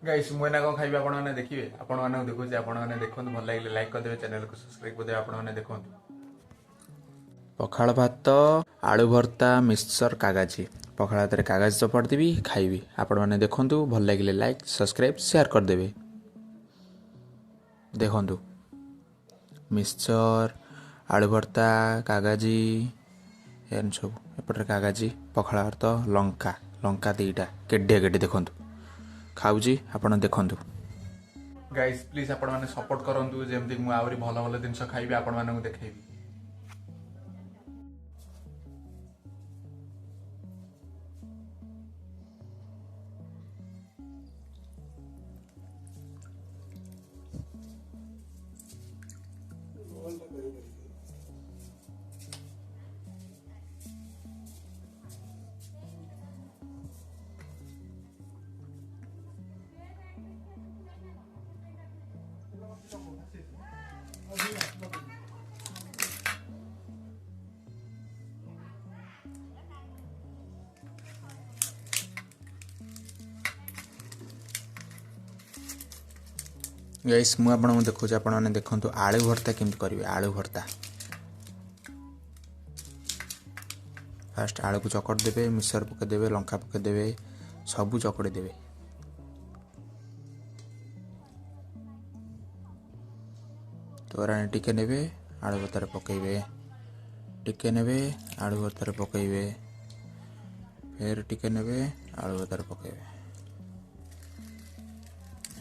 guys मुझे ना कौन खाइबे आपण माने देखिबे आपण माने देखुचे आपण माने देखंतु भल लागले लाइक कर देबे चैनल को सब्सक्राइब कर देबे आपण माने देखंतु पखाल भात आलू भर्ता मिक्सचर कागजी पखाल भात रे कागज चपड़ देबी खाइबी आपण माने देखंतु भल लागले लाइक सब्सक्राइब शेयर कर देबे देखंतु मिक्सचर आलू भर्ता कागजी एन सब एपटे कागजी पखाल भात लंका लंका दीटा केडे केडे देखंतु खाऊजी आपण देखंतु गाइस प्लीज आपण माने सपोर्ट करंतु जेमति मु आवरी भलो भलो जिंस खाइबे आपण माने को देखेबी गाइस मु आपन देखो आपण माने देखंतु आलू भर्ता केमति करिवे आलू भर्ता फास्ट आलू को चकड़ देबे मिक्सर पके देबे लंका पके देबे सबु चकड़ी देबे तोरानी टिके नेबे आलू भर्ता पकेबे टिके नेबे आलू भर्ता पकेबे फिर टिके नेबे आलू भर्ता पकेबे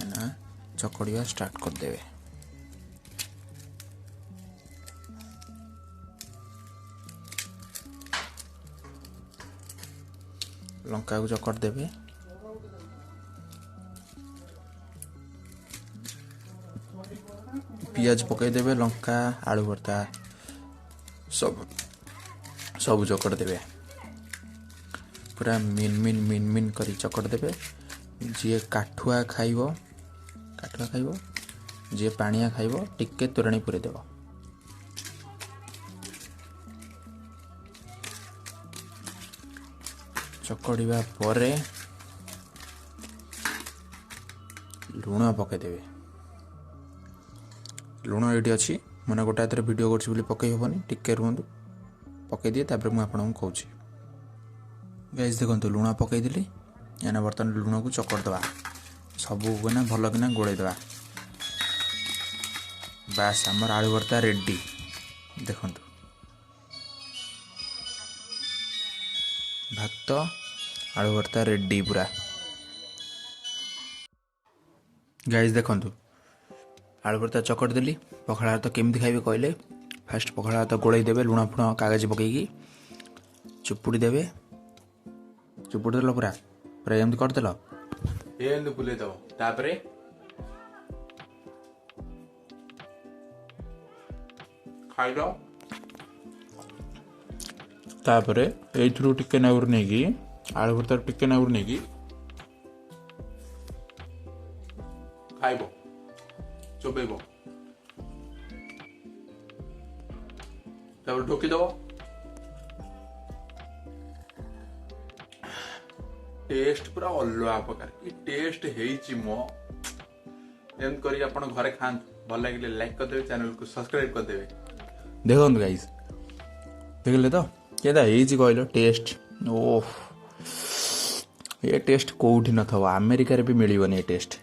ना चकड़िया स्टार्ट कर देवे लंका को चकड़ देवे पियाज पकई देवे लंका आलू भर्ता सब सब चकड़ देवे पूरा मिन मिन मिन मिन करी चकड़ देवे जी काठुआ खाइबो काठुआ खाइबो जे पानिया खाइबो टिके तोराणी पुरे देबो चकड़िबा परे लुण पके देबे लुण एठी अछि मने गोटा एतरे वीडियो करछि बोली पकई होबनी टिके रुहंतु पकई दिए तापर मु आपन को कहूछि गाइस देखंतु लुण पकई दिली एना बर्तन लुण को चकड़ दबा सबू को ना भल कि गोड़े दबा बास आमर आलू भर्ता रेडी देखंतु भात आलू भर्ता रेडी पूरा गाइस देखंतु आलू भर्ता चकड़ देली पखाल भात केमति खाइबे कहले फास्ट पखाल भात गोड़े देबे लुण फुण कागज पकईकी चुपुड़ी देबे चुपुड़ी देल पूरा पूरा एमति करदेल एंद बुले दो तापरे खाइ लो तापरे एथरू टिके नाउर नेगी आलू भर्ता टिके नाउर नेगी खाइबो चोबेबो तापर ढोकी दो टेस्ट पूरा अलग प्रकार की टेस्ट हेची मो एम करी आपण घरे खान भल लागिले लाइक कर देबे चैनल को सब्सक्राइब कर देबे देखो गाइस देखले तो केदा हेची कहलो टेस्ट ओह ये टेस्ट कोठी न थवा अमेरिका रे भी मिलिबनी ये टेस्ट